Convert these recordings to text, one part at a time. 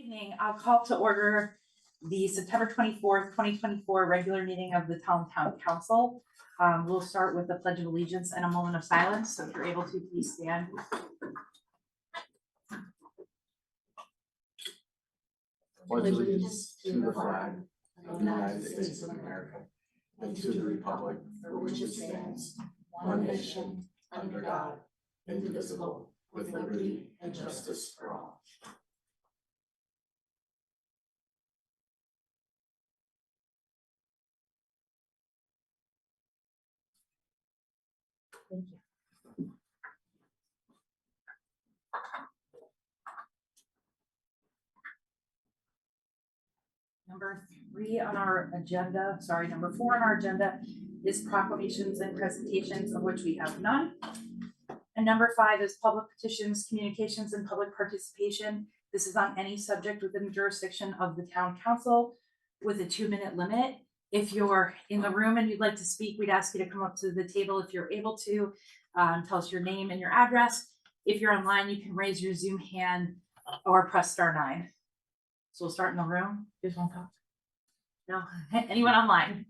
Evening, I'll call to order the September 24th, 2024 regular meeting of the Town Council. We'll start with the Pledge of Allegiance and a moment of silence. So if you're able to, please stand. Pledge allegiance to the flag of the United States of America and to the republic for which it stands, one nation, under God, indivisible, with liberty and justice for all. Thank you. Number 4 on our agenda is proclamations and presentations, of which we have none. And number 5 is public petitions, communications, and public participation. This is on any subject within the jurisdiction of the Town Council with a 2-minute limit. If you're in the room and you'd like to speak, we'd ask you to come up to the table if you're able to. Tell us your name and your address. If you're online, you can raise your Zoom hand or press *9. So we'll start in the room. You guys want to talk? No? Anyone online?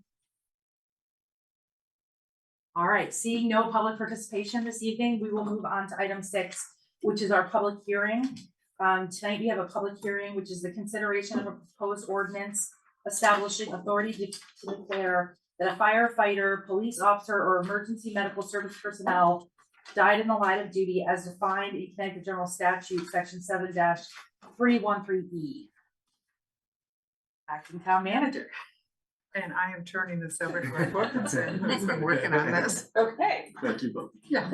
All right, seeing no public participation this evening, we will move on to item 6, which is our public hearing. Tonight we have a public hearing, which is the consideration of a proposed ordinance establishing authority to declare that a firefighter, police officer, or emergency medical service personnel died in the line of duty as defined in Connecticut General Statute, Section 7-313E. Acting Town Manager. And I am turning this over to Brian Wilkinson, who's been working on this. Okay. Thank you both. Yeah.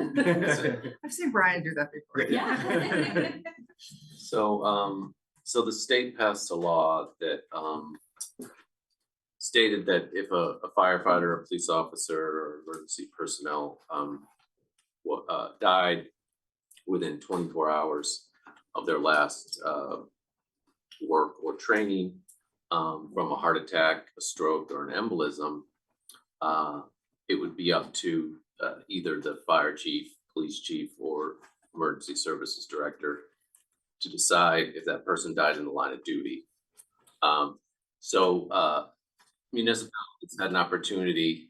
I've seen Brian do that before. Yeah. So the state passed a law that stated that if a firefighter, a police officer, or emergency personnel died within 24 hours of their last work or training from a heart attack, a stroke, or an embolism, it would be up to either the fire chief, police chief, or emergency services director to decide if that person died in the line of duty. Municipalities had an opportunity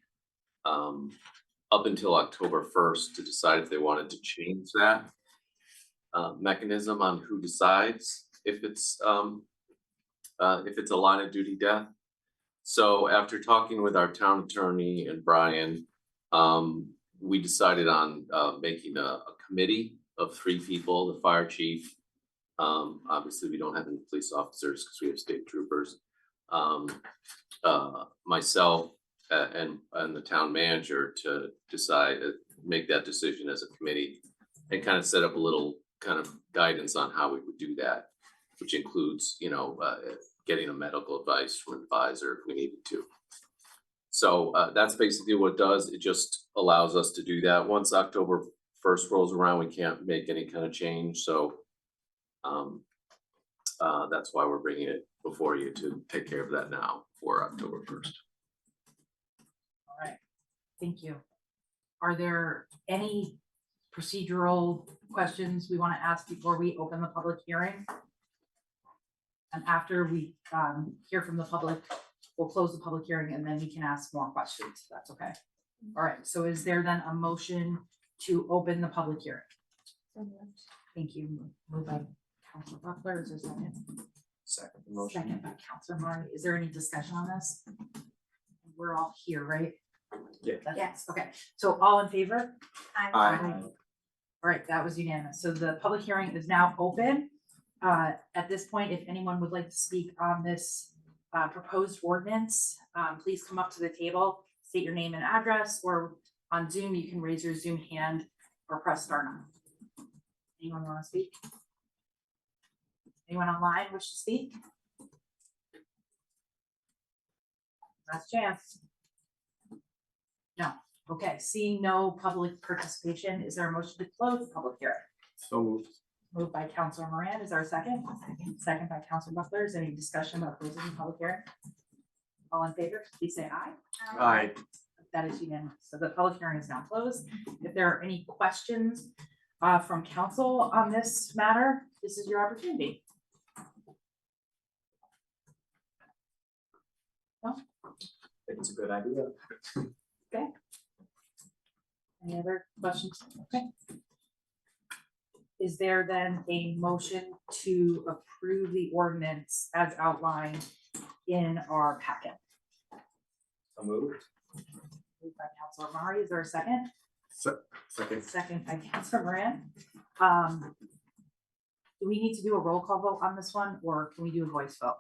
up until October 1st to decide if they wanted to change that mechanism on who decides if it's a line of duty death. So after talking with our town attorney and Brian, we decided on making a committee of 3 people: the fire chief. Obviously, we don't have any police officers because we have state troopers. Myself and the town manager to decide, make that decision as a committee, and kind of set up a little kind of guidance on how we would do that, which includes, getting a medical advice from an advisor if we needed to. So that's basically what it does. It just allows us to do that. Once October 1st rolls around, we can't make any kind of change. So that's why we're bringing it before you to take care of that now for October 1st. All right, thank you. Are there any procedural questions we want to ask before we open the public hearing? And after we hear from the public, we'll close the public hearing and then we can ask more questions, if that's okay. All right, so is there then a motion to open the public hearing? Thank you. Moved by Councilor Buckler. Is there a second? Second motion. Second by Councilor Martin. Is there any discussion on this? We're all here, right? Yeah. Yes. Okay, so all in favor? Aye. All right, that was unanimous. So the public hearing is now open. At this point, if anyone would like to speak on this proposed ordinance, please come up to the table, state your name and address, or on Zoom, you can raise your Zoom hand or press *9. Anyone want to speak? Anyone online wish to speak? Last chance. No. Okay, seeing no public participation, is there a motion to close the public hearing? So moved. Moved by Councilor Moran. Is there a second? Second by Councilor Buckler. Is there any discussion about closing the public hearing? All in favor, please say aye. Aye. That is unanimous. So the public hearing is now closed. If there are any questions from council on this matter, this is your opportunity. I think it's a good idea. Any other questions? Okay. Is there then a motion to approve the ordinance as outlined in our packet? So moved. Moved by Councilor Mari, is there a second? Second. Second by Councilor Moran. Do we need to do a roll call vote on this one, or can we do a voice vote?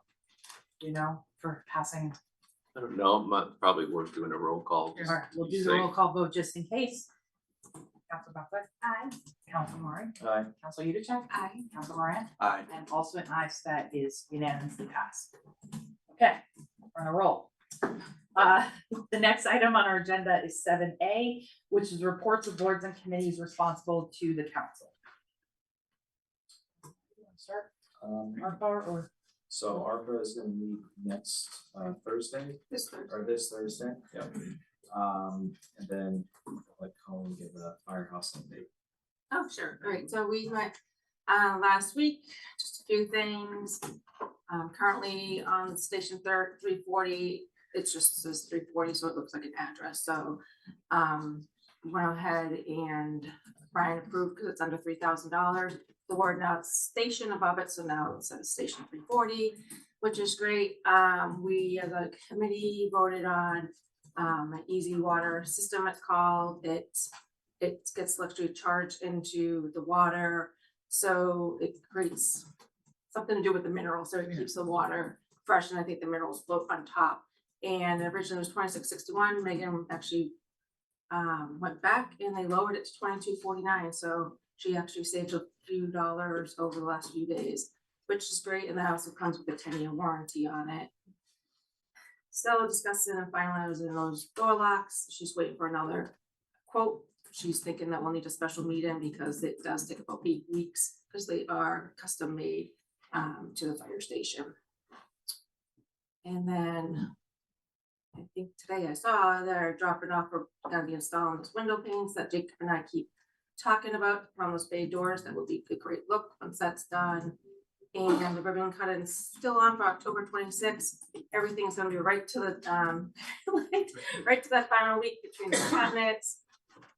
You know, for passing, I don't know, probably worth doing a roll call. just all right, we'll to be do the safe. roll call vote just in case. Councilor Buckler? Aye. Councilor Mari? Aye. Councilor Yudichak? Aye. Councilor Moran? Aye. And also an aye, so that is unanimously passed. Okay, we're on a roll. The next item on our agenda is 7A, which is reports of boards and committees responsible to the council. You wanna Start, ARPA or? So ARPA is gonna meet next Thursday, This Thursday. or this Thursday, yep. And then like Colin give a firehouse update. Oh, sure. All right. So we met last week, just a few things. Currently on station 340, it just says 340, so it looks like an address. So went ahead and Brian approved because it's under $3,000. The word now it's station above it, so now it says station 340, which is great. We as a committee voted on an easy water system, it's called. It gets electrically charged into the water, so it creates something to do with the minerals, so it keeps the water fresh, and I think the minerals float on top. And originally it was 2661. Megan actually went back and they lowered it to 2249, so she actually saved a few dollars over the last few days, which is great. And that also comes with a 10-year warranty on it. Still discussing and finalizing those door locks. She's waiting for another quote. She's thinking that we'll need a special meeting because it does take about 8 weeks because they are custom made to the fire station. And then I think today I saw they're dropping off, we're gonna be installing those window panes that Jake and I keep talking about from those bay doors. That will be a great look once that's done. And the ribbon cutting is still on for October 26th. Everything's gonna be right to the right to that final week between the cabinets,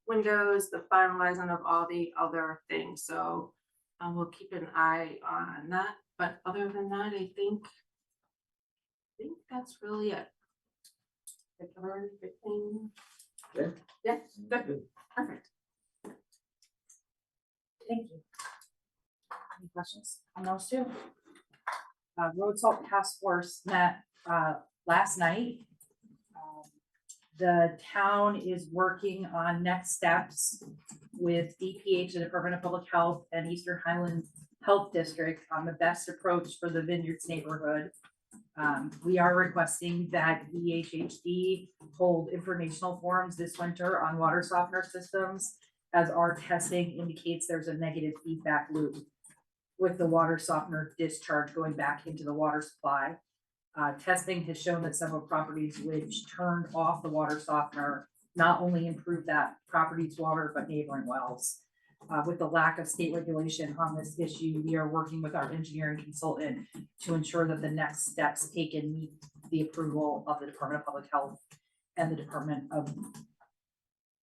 windows, the finalizing of all the other things. So we'll keep an eye on that. But other than that, I think that's really it. I covered everything. Yeah. Yeah, good. Perfect. Thank you. Any questions on those two? Road Salt Task Force met last night. The town is working on next steps with DPH, the Department of Public Health, and Eastern Highlands Health District on the best approach for the Vineyards neighborhood. We are requesting that EHHD hold informational forums this winter on water softener systems, as our testing indicates there's a negative feedback loop with the water softener discharge going back into the water supply. Testing has shown that several properties which turned off the water softener not only improved that property's water, but neighboring wells. With the lack of state regulation on this issue, we are working with our engineering consultant to ensure that the next steps taken meet the approval of the Department of Public Health and the Department of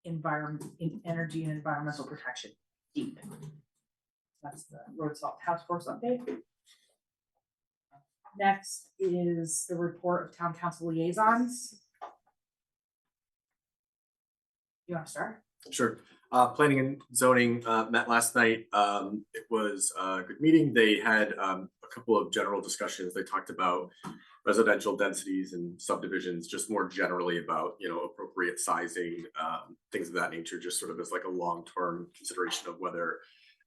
Energy and Environmental Protection, DEEP. That's the Road Salt Task Force update. Next is the report of town council liaisons. You want to start? Sure. Planning and zoning met last night. It was a good meeting. They had a couple of general discussions. They talked about residential densities and subdivisions, just more generally about, you know, appropriate sizing, things of that nature, just sort of as like a long-term consideration of whether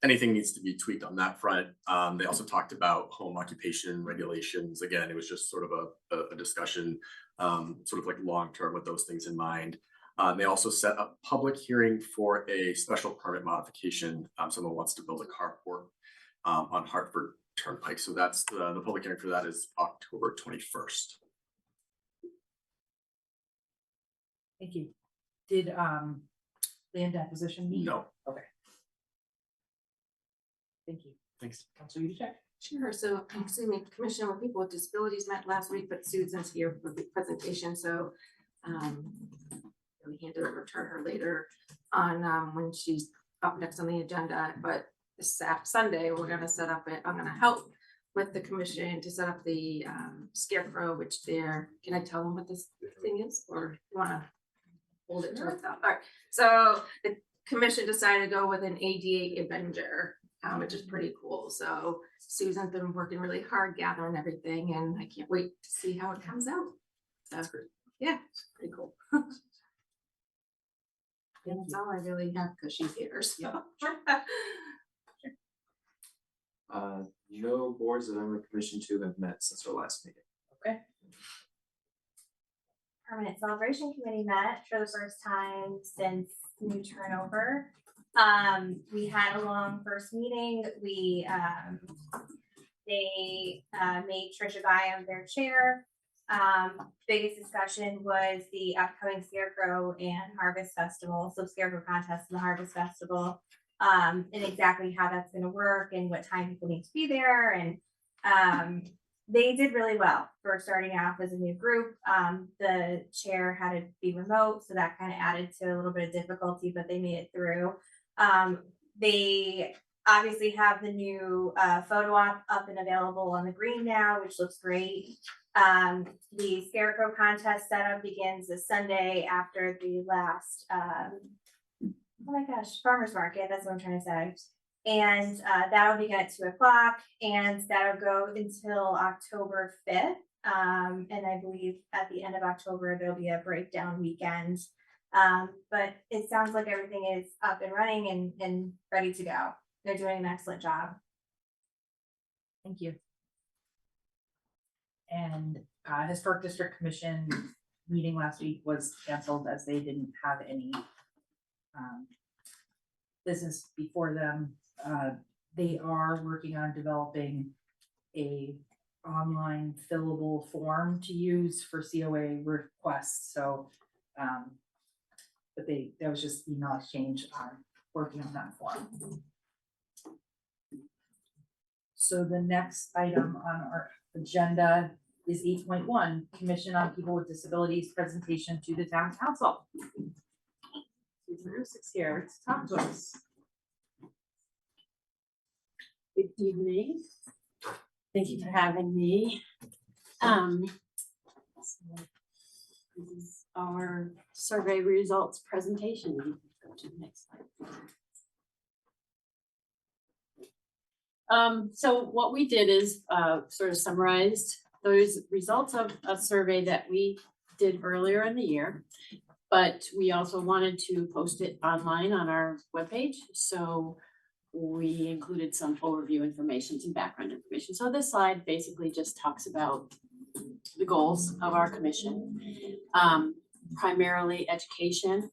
anything needs to be tweaked on that front. They also talked about home occupation regulations. Again, it was just sort of a discussion, sort of like long-term with those things in mind. They also set a public hearing for a special permit modification. Someone wants to build a carport on Hartford Turnpike. So that's the public hearing for that is October 21st. Thank you. Did land acquisition meet? No. Okay. Thank you. Thanks. Council Yudichak? Sure, so, excuse me, Commission with People with Disabilities met last week, but Susan's here for the presentation, so we hand it over to her later on, when she's up next on the agenda, but this Sunday, we're gonna set up I'm gonna help with the commission to set up the scarecrow, which can I tell them what this thing is, or you wanna hold it to itself? Alright, so the commission decided to go with an ADA Avenger, which is pretty cool, so Susan's been working really hard gathering everything, and I can't wait to see how it comes out. That's great. Yeah, it's pretty cool. And that's all I really have, because she's here, so. No boards that I'm in commission to have met since our last meeting. Permanent Celebration Committee met for the first time since new turnover. We had a long first meeting. They made Trisha Byam their chair. Biggest discussion was the upcoming Scarecrow and Harvest Festival, so Scarecrow Contest and the Harvest Festival. And exactly how that's gonna work and what time people need to be there, and they did really well for starting off as a new group. The chair had to be remote, so that kind of added to a little bit of difficulty, but they made it through. They obviously have the new photo op up and available on the green now, which looks great. The Scarecrow contest setup begins this Sunday after the last oh my gosh, farmer's market, that's what I'm trying to say. And that'll begin at 2:00, and that'll go until October 5th. And I believe at the end of October, there'll be a breakdown weekend. But it sounds like everything is up and running and ready to go. They're doing an excellent job. Thank you. And Historic District Commission meeting last week was canceled as they didn't have any business before them. They are working on developing a online fillable form to use for COA requests, so but there was just email exchange on working on that form. So the next item on our agenda is 8.1, Commission on People with Disabilities presentation to the Town Council. Susan Rusick's here to talk to us. Good evening. Thank you for having me. So this is our survey results presentation. Go to the next slide. So what we did is sort of summarized those results of a survey that we did earlier in the year, but we also wanted to post it online on our webpage. So we included some overview information, some background information. So this slide basically just talks about the goals of our commission, primarily education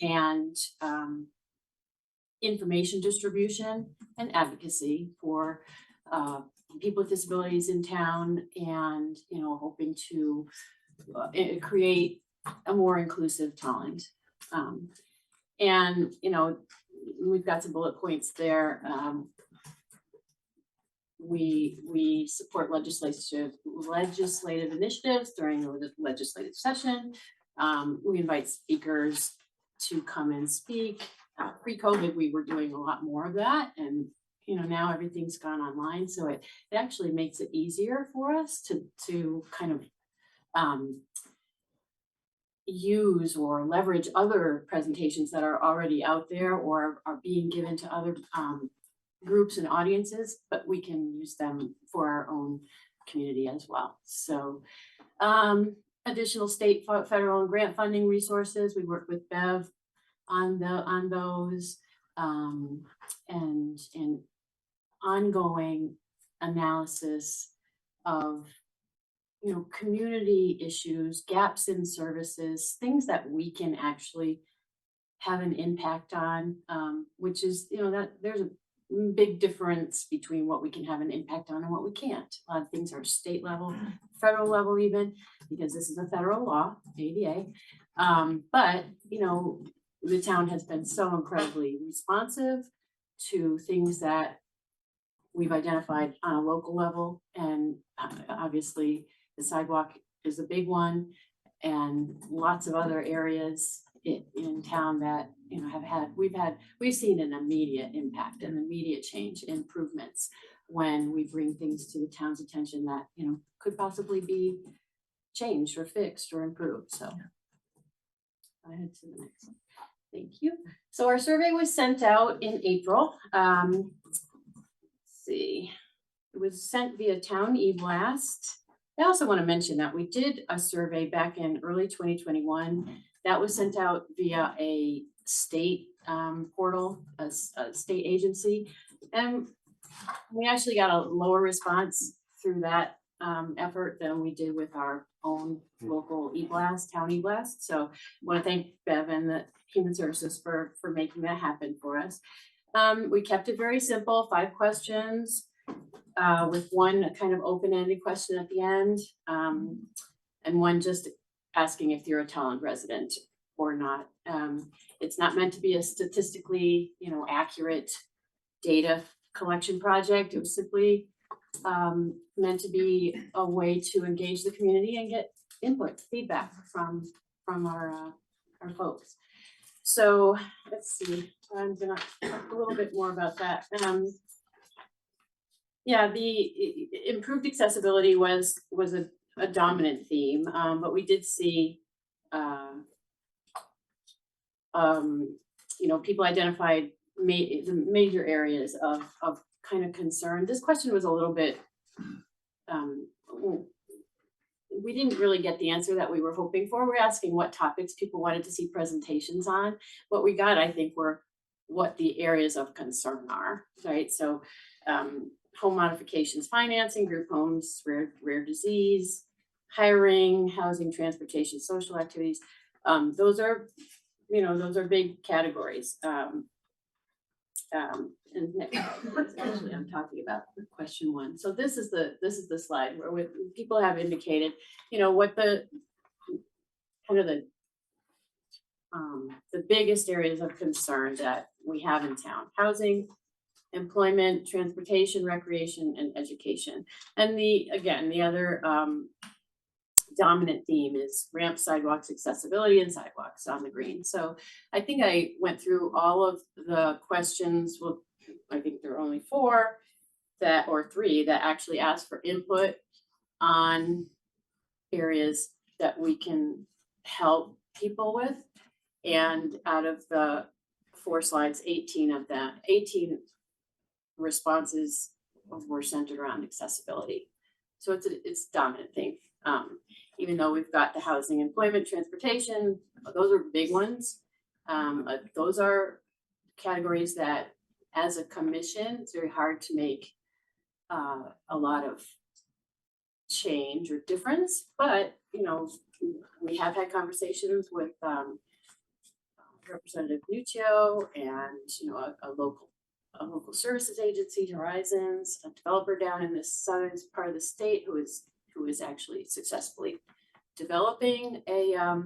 and information distribution and advocacy for people with disabilities in town, and hoping to create a more inclusive town. And we've got some bullet points there. We support legislative initiatives during the legislative session. We invite speakers to come and speak. Pre-COVID, we were doing a lot more of that, and now everything's gone online, so it actually makes it easier for us to kind of use or leverage other presentations that are already out there or are being given to other groups and audiences, but we can use them for our own community as well. So additional state, federal, and grant funding resources. We work with Bev on those, and ongoing analysis of community issues, gaps in services, things that we can actually have an impact on, which is, that there's a big difference between what we can have an impact on and what we can't. A lot of things are state level, federal level even, because this is a federal law, ADA. But, the town has been so incredibly responsive to things that we've identified on a local level, and obviously the sidewalk is a big one, and lots of other areas in town that, you know, we've seen an immediate impact, an immediate change, improvements when we bring things to the town's attention that, you know, could possibly be changed or fixed or improved, so. I head to the next one. Thank you. So our survey was sent out in April. Let's see, it was sent via town e-blast. I also want to mention that we did a survey back in early 2021 that was sent out via a state portal, a state agency. And we actually got a lower response through that effort than we did with our own local e-blast, town e-blast. So I want to thank Bev and the Human Services for making that happen for us. We kept it very simple, 5 questions with one kind of open-ended question at the end, and one just asking if you're a Talent resident or not. It's not meant to be a statistically, you know, accurate data collection project. It was simply meant to be a way to engage the community and get input, feedback from our folks. So let's see, I'm gonna talk a little bit more about that. Yeah, the improved accessibility was a dominant theme, but we did see you know, people identified the major areas of kind of concern. This question was a little bit, we didn't really get the answer that we were hoping for. We're asking what topics people wanted to see presentations on. What we got, I think, were what the areas of concern are, right? So home modifications, financing, group homes, rare disease, hiring, housing, transportation, social activities. Those are, you know, those are big categories. And actually I'm talking about question 1. So this is the slide where people have indicated, you know, what the kind of the biggest areas of concern that we have in town: housing, employment, transportation, recreation, and education. And the other dominant theme is ramp, sidewalks, accessibility, and sidewalks on the green. So I think I went through all of the questions. Well, I think there are only 4 or 3 that actually asked for input on areas that we can help people with. And out of the 4 slides, 18 responses were centered around accessibility. So it's a dominant thing. Even though we've got the housing, employment, transportation, those are big ones. Those are categories that, as a commission, it's very hard to make a lot of change or difference. But, you know, we have had conversations with Representative Nuccio and, you know, a local services agency, Horizons, a developer down in the southern part of the state who is actually successfully developing a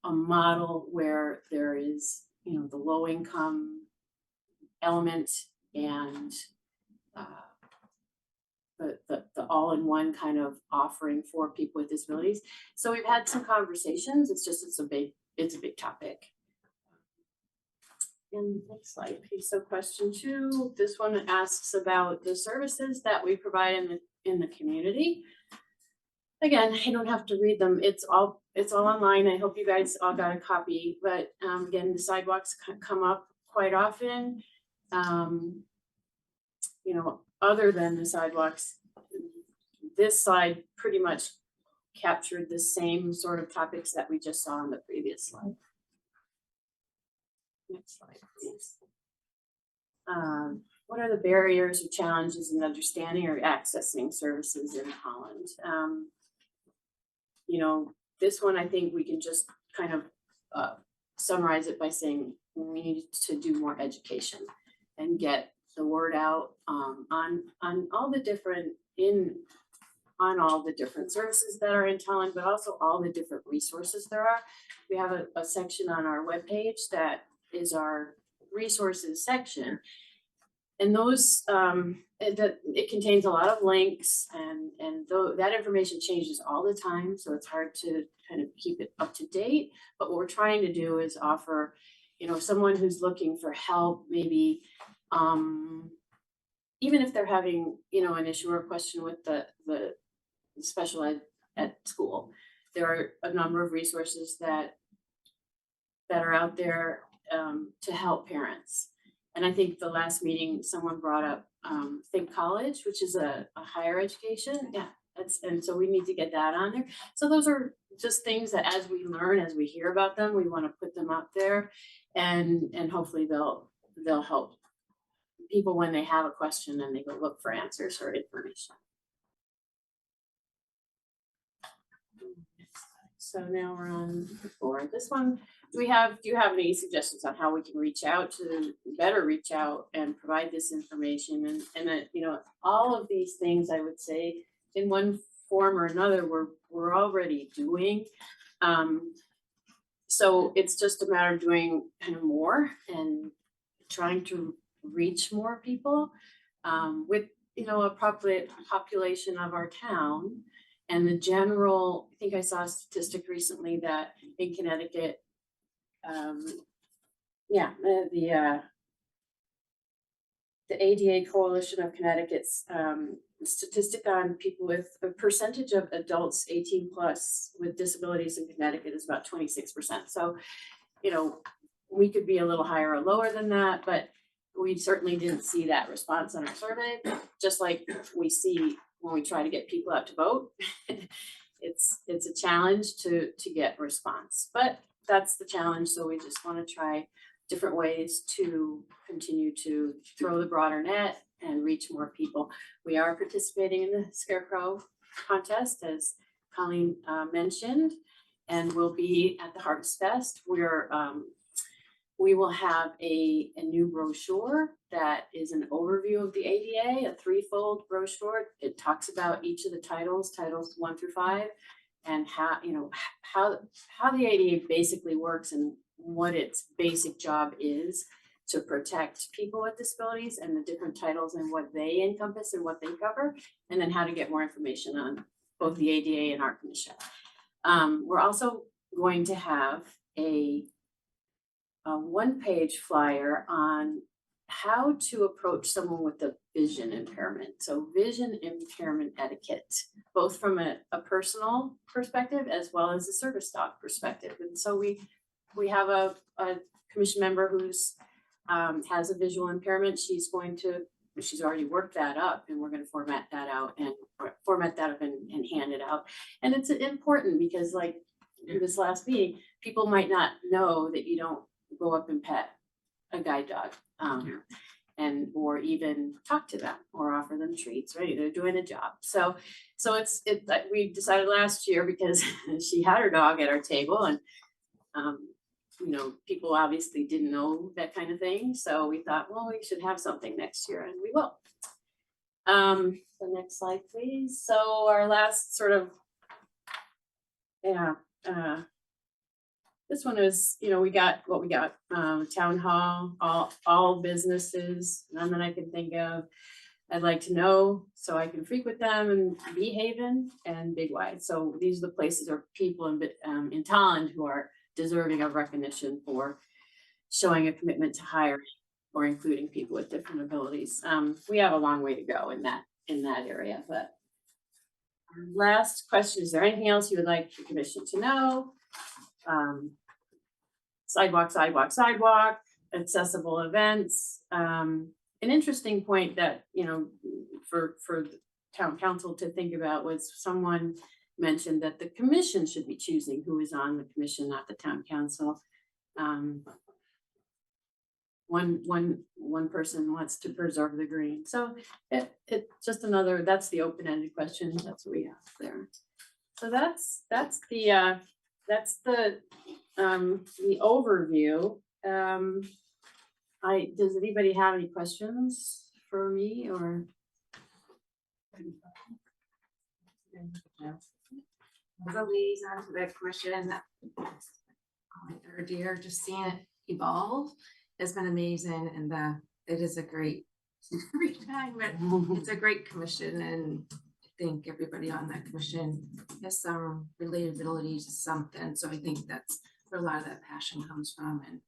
model where there is, you know, the low income element and the all-in-one kind of offering for people with disabilities. So we've had some conversations. It's a big topic. And next slide, please. So question 2, this one asks about the services that we provide in the community. Again, I don't have to read them. It's all online. I hope you guys all got a copy. But again, the sidewalks come up quite often. You know, other than the sidewalks, this slide pretty much captured the same sort of topics that we just saw on the previous slide. Next slide, please. What are the barriers or challenges in understanding or accessing services in Holland? You know, this one, I think we can just kind of summarize it by saying we need to do more education and get the word out on all the different services that are in Holland, but also all the different resources there are. We have a section on our webpage that is our resources section. those, it contains a lot of links and though that information changes all the time, so it's hard to kind of keep it up to date. But what we're trying to do is offer, someone who's looking for help, maybe, even if they're having, an issue or a question with the special ed at school, there are a number of resources that are out there to help parents. And I think the last meeting, someone brought up Think College, which is a higher education. Yeah, and so we need to get that on there. So those are just things that as we learn, as we hear about them, we want to put them out there, and hopefully they'll help people when they have a question and they go look for answers or information. So now we're on the board. This one, do you have any suggestions on how we can better reach out and provide this information? And that, all of these things, I would say, in one form or another, we're already doing. So it's just a matter of doing kind of more and trying to reach more people with, a population of our town. And the general, I think I saw a statistic recently that in Connecticut, the ADA Coalition of Connecticut's statistic on people with a percentage of adults 18 plus with disabilities in Connecticut is about 26%. So, we could be a little higher or lower than that, but we certainly didn't see that response on our survey, just like we see when we try to get people out to vote. It's a challenge to get response, but that's the challenge. So we just want to try different ways to continue to throw the broader net and reach more people. We are participating in the Scarecrow contest, as Colleen mentioned, and we'll be at the Harvest Fest. We will have a new brochure that is an overview of the ADA, a threefold brochure. It talks about each of the titles 1 through 5, and how the ADA basically works and what its basic job is to protect people with disabilities, and the different titles and what they encompass and what they cover, and then how to get more information on both the ADA and our commission. We're also going to have a one-page flyer on how to approach someone with a vision impairment. So vision impairment etiquette, both from a personal perspective as well as a service dog perspective. And so we have a commission member who's has a visual impairment. She's already worked that up, and we're going to format that up and hand it out. And it's important because, like this last meeting, people might not know that you don't go up and pet a guide dog, or even talk to them or offer them treats, right? They're doing a job. So we decided last year, because she had her dog at our table, and people obviously didn't know that kind of thing. So we thought, well, we should have something next year, and we will. The next slide, please. So our last sort of, this one is, we got what we got, town hall, all businesses, none that I can think of. I'd like to know so I can frequent them, and Bee Haven and Big Y. So these are the places or people in Tolland who are deserving of recognition for showing a commitment to hiring or including people with different abilities. We have a long way to go in that area, but our last question, is there anything else you would like the commission to know? Sidewalk, accessible events. An interesting point that, for the town council to think about was someone mentioned that the commission should be choosing who is on the commission, not the town council. One person wants to preserve the green. So it just another, that's the open-ended question. That's what we have there. So that's the overview. Does anybody have any questions for me or? As a liaison to that commission, my third year, just seeing it evolve has been amazing, and it is a great every time, but it's a great commission, and I think everybody on that commission has some relatability to something, so I think that's where a lot of that passion comes from, and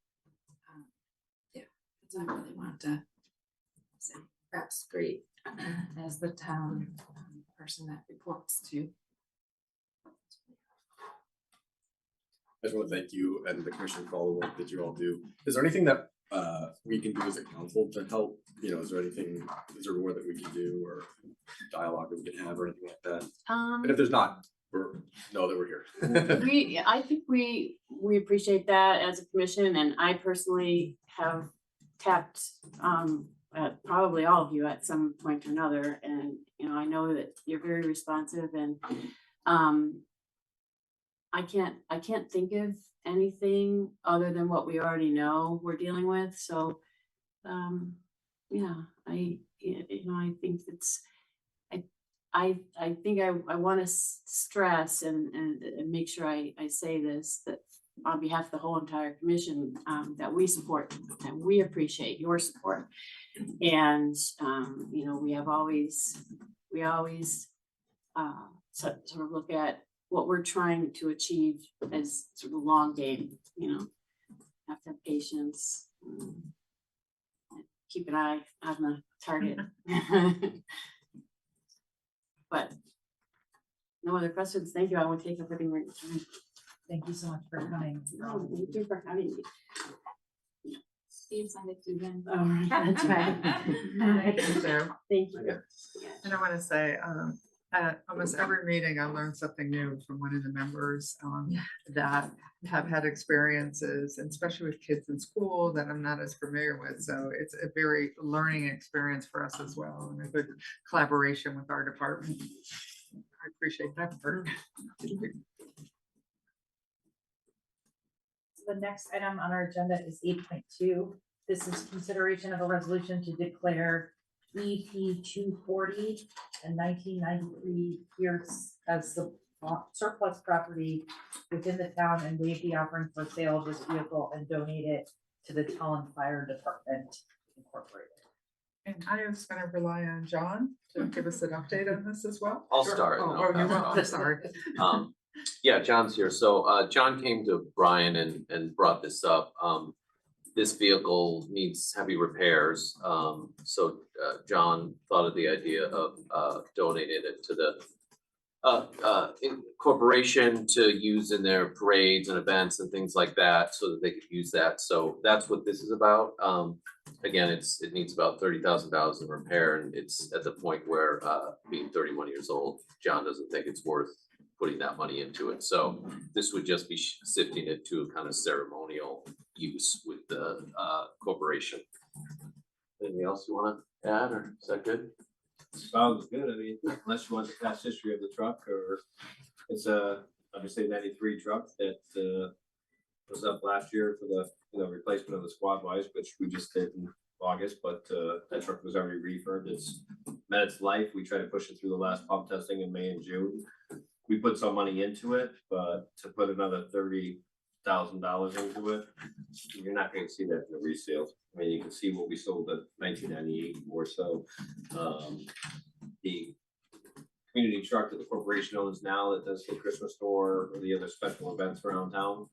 yeah, that's what I really want to say. That's great as the town person that reports to. I just want to thank you and the commission for all the work that you all do. Is there anything that we can do as a council to help? You know, is there more that we can do or dialogue that we can have or anything like that? And if there's not, know that we're here. I think we appreciate that as a commission, and I personally have tapped at probably all of you at some point or another, and you know, I know that you're very responsive, and I can't think of anything other than what we already know we're dealing with. So yeah, I think it's I think I want to stress and make sure I say this, that on behalf of the whole entire commission, that we support and we appreciate your support. And you know, we always sort of look at what we're trying to achieve as sort of a long game, you know, have to have patience, keep an eye on the target. But no other questions. Thank you. I won't take everything right time. Thank you so much for coming. No, thank you for having me. Steve signed it too then. All right, that's right. Thank you, Sue. Thank you. And I want to say, at almost every meeting, I learn something new from one of the members that have had experiences, and especially with kids in school that I'm not as familiar with. So it's a very learning experience for us as well, and a good collaboration with our department. I appreciate that part. The next item on our agenda is 8.2. This is consideration of a resolution to declare EP 240 and 1993 years as the surplus property within the town, and waive the offering for sale of this vehicle and donate it to the Tallinn Fire Department Incorporated. And I was going to rely on John to give us an update on this as well. I'll Sure. start. Oh, and I'll you pass it will. on. I'm sorry. Yeah, John's here. So John came to Brian and brought this up. This vehicle needs heavy repairs. So John thought of the idea of donating it to the corporation to use in their parades and events and things like that, so that they could use that. So that's what this is about. Again, it needs about $30,000 in repair, and it's at the point where being 31 years old, John doesn't think it's worth putting that money into it. So this would just be shifting it to a kind of ceremonial use with the corporation. Anything else you want to add, or is that good? Sounds good. I mean, unless you want the past history of the truck, or it's a obviously 93 truck that was up last year for the replacement of the squad wise, which we just did in August, but that truck was already refurbed. It's met its life. We tried to push it through the last pump testing in May and June. We put some money into it, but to put another $30,000 into it, you're not going to see that in the resale. I mean, you can see what we sold at 1998 or so. The community truck that the corporation owns now that does the Christmas store or the other special events around town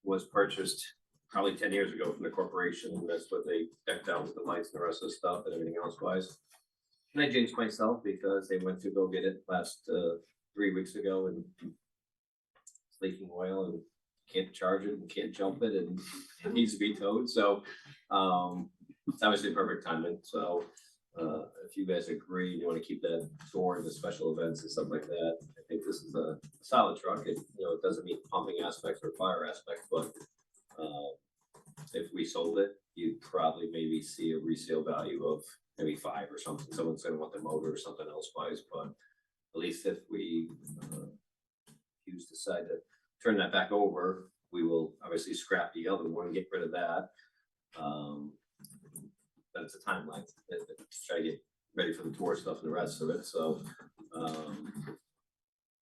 was purchased probably 10 years ago from the corporation, and that's what they decked out with the lights and the rest of the stuff and everything else wise. And I jinxed myself because they went to go get it last 3 weeks ago, and it's leaking oil and can't charge it and can't jump it, and it needs to be towed. So it's obviously perfect timing. So if you guys agree, you want to keep that for the special events and stuff like that, I think this is a solid truck. It it doesn't meet pumping aspects or fire aspects, but if we sold it, you'd probably maybe see a resale value of maybe 5 or something. Someone's gonna want the motor or something else wise, but at least if we decide to turn that back over, we will obviously scrap the other one, get rid of that. But it's a timeline to try to get ready for the tour stuff and the rest of it. So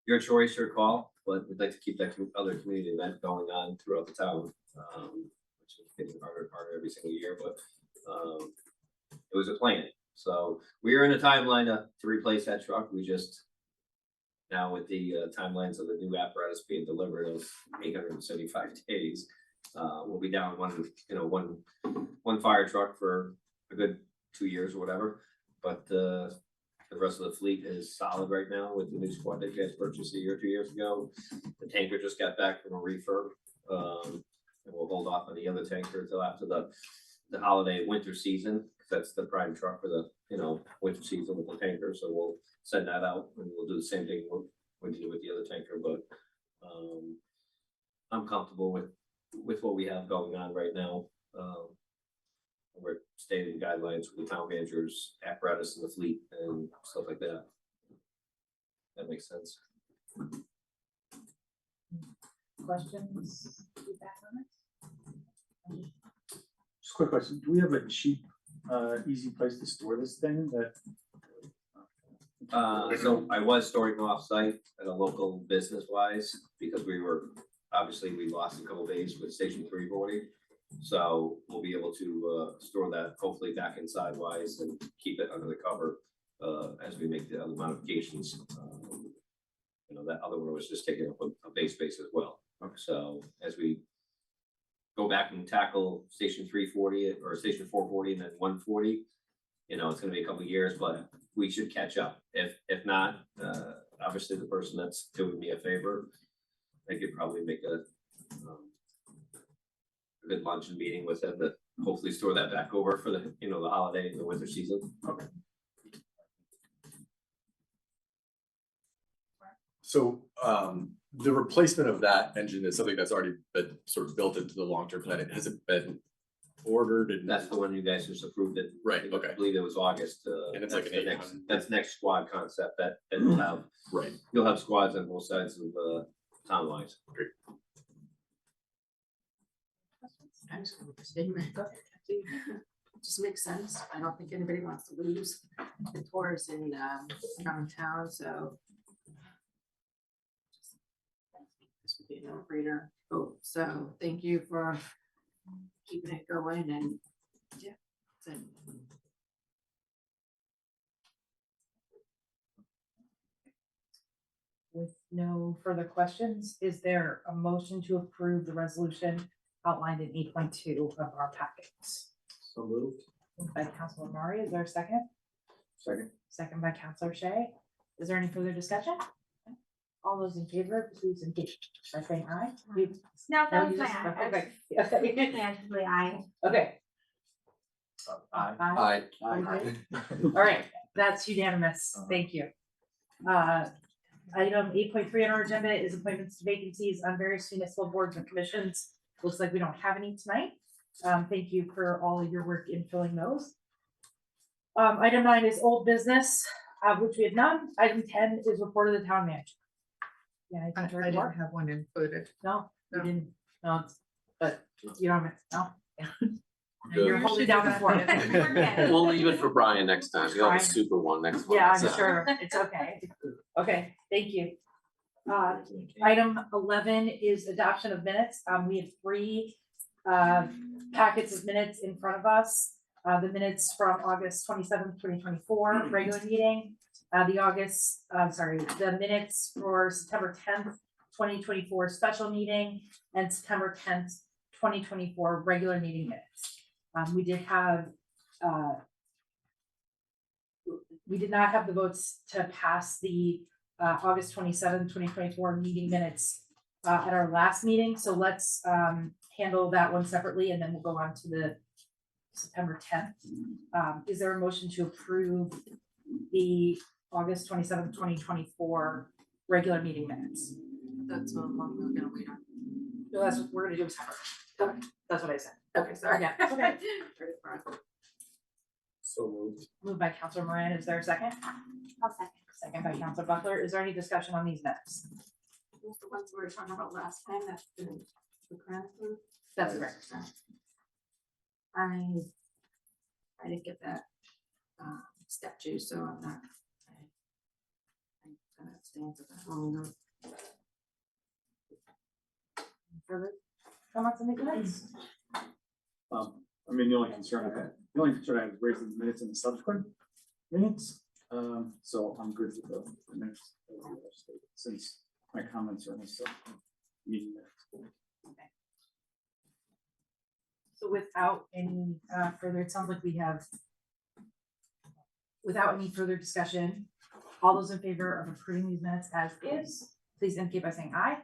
your choice, your call, but we'd like to keep that other community event going on throughout the town, which hitting harder and harder every single year, but, it was a plan. So we are in a timeline to replace that truck. We just, now with the timelines of the new apparatus being delivered of 875 days, we'll be down one fire truck for a good 2 years or whatever. But the rest of the fleet is solid right now with the new squad that you guys purchased a year, 2 years ago. The tanker just got back from a refurb. And we'll hold off on the other tanker until after the holiday winter season, because that's the prime truck for the, winter season with the tanker. So we'll send that out and we'll do the same thing we do with the other tanker. But I'm comfortable with what we have going on right now. We're stating guidelines for the town managers, apparatus in the fleet and stuff like that. That makes sense. Questions, feedback on this? Just a quick question, do we have a cheap, easy place to store this thing that? So I was storing off-site at a local business wise, because we lost a couple days with Station 340. So we'll be able to store that hopefully back inside wise and keep it under the cover as we make the other modifications. That other one was just taking up a base space as well. So as we go back and tackle Station 340 or Station 440 and then 140, it's gonna be a couple of years, but we should catch up. If not, obviously the person that's doing me a favor, they could probably make a good luncheon meeting with them to hopefully store that back over for the, the holiday and the winter season. Okay. So, the replacement of that engine is something that's already been sort of built into the long-term plan. Has it been ordered and? That's the one you guys just approved it. Right, I okay. believe it was August. And it's like an that's the next- 800. That's next squad concept that will have, Right. you'll have squads on both sides of town lines. I just want to statement. Just makes sense. I don't think anybody wants to lose the tours in downtown, so. This would be a no-brainer vote, so thank you for keeping it going and, yeah. so- With no further questions, is there a motion to approve the resolution outlined in 8.2 of our packets? So moved. Moved by Councilor Murray, is there a second? Second. Second by Councilor Shay. Is there any further discussion? All those in favor, please indicate by saying aye. No, that was you my just- eye. Okay. Actually, I. Okay. Aye. Aye. Aye. All right, that's unanimous. Thank you. Item 8.3 on our agenda is appointments to vacancies on various municipal boards and commissions. Looks like we don't have any tonight. Thank you for all of your work in filling those. Item 9 is old business, which we have none. Item 10 is report of the town manager. Yeah, I anything to didn't report? have one included. No, you No. didn't, no, but you don't, no. Good. You're holding down the fort. We're good. We'll leave it for Brian next time. He'll have a Brian. super one next one. Yeah, I'm so. sure, it's okay. Okay, thank you. Item 11 is adoption of minutes. We have 3 packets of minutes in front of us. The minutes from August 27th, 2024, regular meeting. The minutes for September 10th, 2024, special meeting, and September 10th, 2024, regular meeting minutes. We did not have the votes to pass the August 27th, 2024 meeting minutes at our last meeting, so let's handle that one separately and then we'll go on to the September 10th. Is there a motion to approve the August 27th, 2024 regular meeting minutes? That's what I'm gonna wait on. No, that's what we're gonna do separate. Okay, that's what I said. Okay, sorry. Yeah, okay. So moved. Moved by Counselor Moran, is there a second? I'll second. Second by Counselor Buckler, is there any discussion on these minutes? Those the ones we were talking about last time, that's been the grant through. That's correct. I didn't get that step 2, so I'm not. I'm gonna abstain for that. Oh, no. Further comments on the minutes? I mean, the only concern I had was raising the minutes in the subsequent minutes. So I'm good with the minutes, since my comments are in the subsequent meeting minutes. So without any further, it sounds like we have. Without any further discussion, all those in favor of approving these minutes as is, please indicate by saying aye.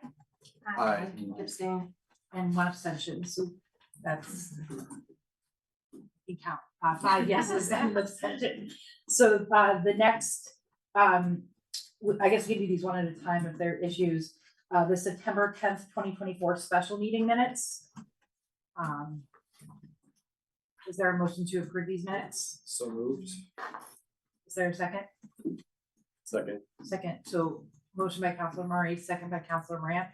Aye. Abstain, and one abstention, so that's. You count, 5 yeses and an abstention. So the next, I guess we can do these one at a time if there are issues. The September 10th, 2024 special meeting minutes. Is there a motion to approve these minutes? So moved. Is there a second? Second. Second, so motion by Counselor Murray, second by Counselor Morant.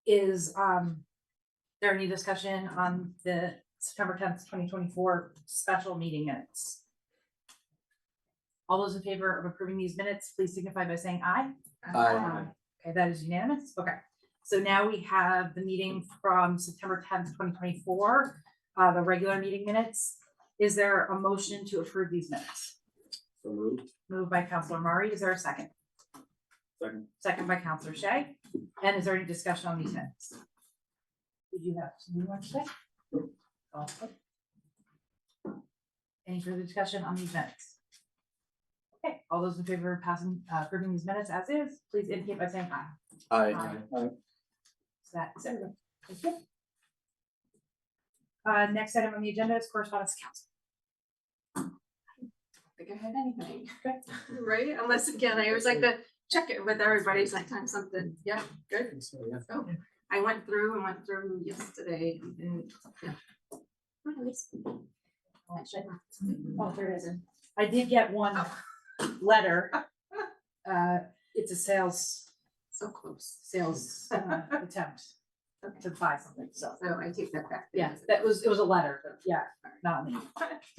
Is there any discussion on the September 10th, 2024 special meeting minutes? All those in favor of approving these minutes, please signify by saying aye. Aye. Okay, that is unanimous. Okay. So now we have the meeting from September 10th, 2024, the regular meeting minutes. Is there a motion to approve these minutes? So moved. Moved by Counselor Murray. Is there a second? Second. Second by Counselor Shay. And is there any discussion on these minutes? Did you have something you want to say? Okay. Any further discussion on these minutes? Okay, all those in favor of passing, approving these minutes as is, please indicate by saying aye. Aye. So that's everyone. Thank you. Next item on the agenda is correspondence to council. I think I had anything, right? Unless again, I always like to check it with everybody sometimes something, yeah, good. So I went through yesterday and yeah. Anyways. Oh, there is. I did get one letter. It's a sales So close. attempt to buy something, so. So I take that back. Yeah, it was a letter, but yeah, not me.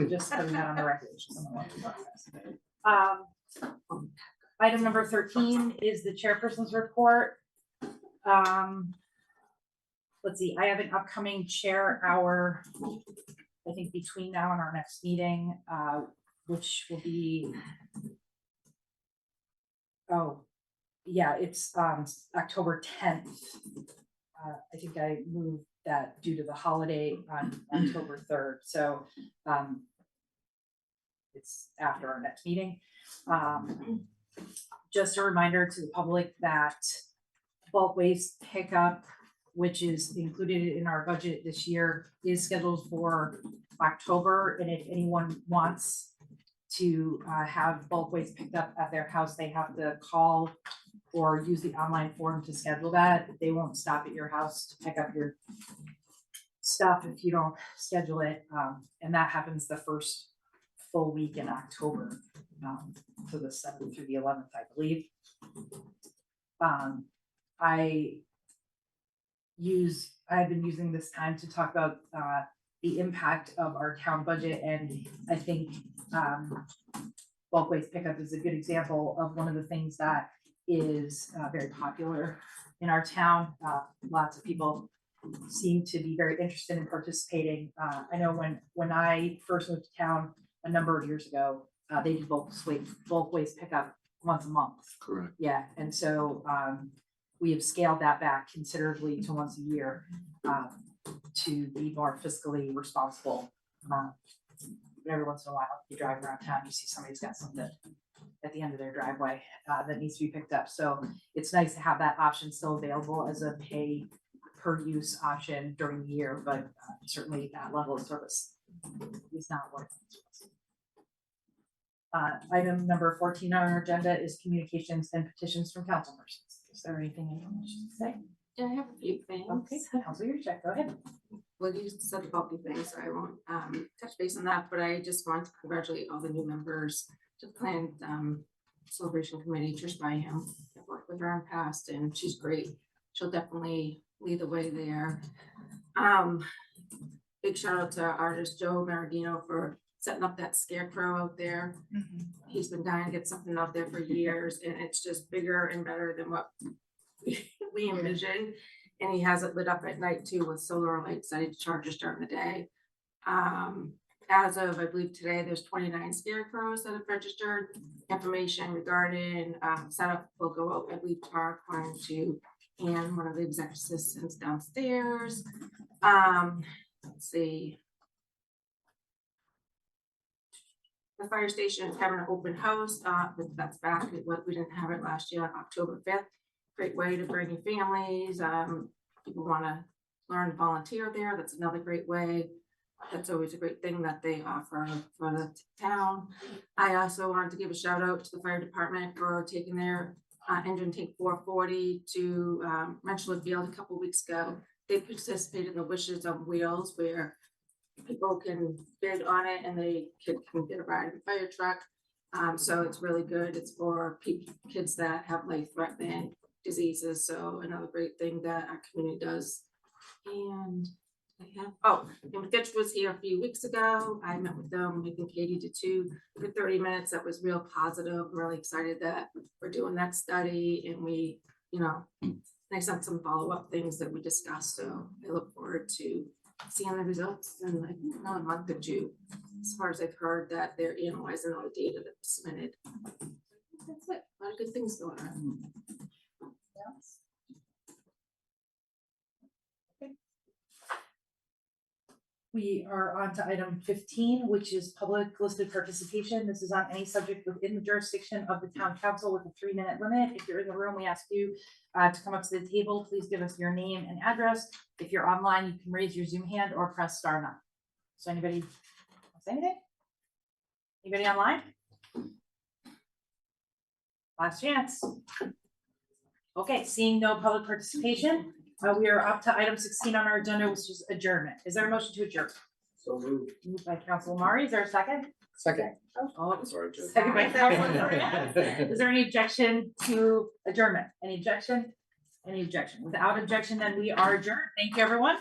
Just putting that on the record. Item number 13 is the chairperson's report. Let's see, I have an upcoming chair hour, I think between now and our next meeting, which will be, oh, yeah, it's October 10th. I think I moved that due to the holiday on October 3rd, so it's after our next meeting. Just a reminder to the public that bulk waste pickup, which is included in our budget this year, is scheduled for October, and if anyone wants to have bulk waste picked up at their house, they have to call or use the online form to schedule that. They won't stop at your house to pick up your stuff if you don't schedule it. And that happens the first full week in October, so the 7th through the 11th, I believe. I've been using this time to talk about the impact of our town budget, and I think bulk waste pickup is a good example of one of the things that is very popular in our town. Lots of people seem to be very interested in participating. I know when I first moved to town a number of years ago, they did bulk waste pickup once a month. Correct. Yeah, and so we have scaled that back considerably to once a year to be more fiscally responsible. Every once in a while, you drive around town, you see somebody's got something at the end of their driveway that needs to be picked up. So it's nice to have that option still available as a pay per use option during the year, but certainly that level of service is not what it's. Item number 14 on our agenda is communications and petitions from council persons. Is there anything anyone wishes to say? Yeah, I have a few things. Okay, Council, your check, go ahead. Well, you said the bulky things, so I won't touch base on that, but I just want to congratulate all the new members to the planned celebration committee. Trish Byham, I've worked with her in the past and she's great. She'll definitely lead the way there. Big shout out to artist Joe Maradino for setting up that scarecrow out there. He's been dying to get something out there for years, and it's just bigger and better than what we envisioned. And he has it lit up at night too with solar lights that he charges during the day. As of, I believe today, there's 29 scarecrows that have registered. Information regarding setup will go out, I believe, tomorrow, according to Anne, one of the executive assistants downstairs. Let's see. The fire station is having an open house, but that's back, we didn't have it last year on October 5th. Great way to bring your families, people wanna learn to volunteer there, that's another great way. That's always a great thing that they offer for the town. I also wanted to give a shout out to the fire department for taking their engine tank 440 to Rensselaer Field a couple weeks ago. They participated in the Wishes on Wheels where people can bid on it and they can get a ride in a fire truck. So it's really good. It's for kids that have life-threatening diseases. So another great thing that our community does. And and Fitch was here a few weeks ago. I met with them. I think Katie did too for 30 minutes. That was real positive. I'm really excited that we're doing that study and we, they sent some follow-up things that we discussed. So I look forward to seeing the results in like another month or two. As far as I've heard that they're analyzing all the data that was submitted. That's it. A lot of good things going on. We are on to item 15, which is public listed participation. This is on any subject within the jurisdiction of the town council with a 3-minute limit. If you're in the room, we ask you to come up to the table. Please give us your name and address. If you're online, you can raise your Zoom hand or press *9. So anybody say anything? Anybody online? Last chance. Okay, seeing no public participation, we are up to item 16 on our agenda, which is adjournment. Is there a motion to adjourn? So moved. Moved by Council Mari. Is there a second? Second. Oh, Sorry, Joe. second by Council Mari. Is there any objection to adjournment? Any objection? Any objection? Without objection, then we are adjourned. Thank you, everyone.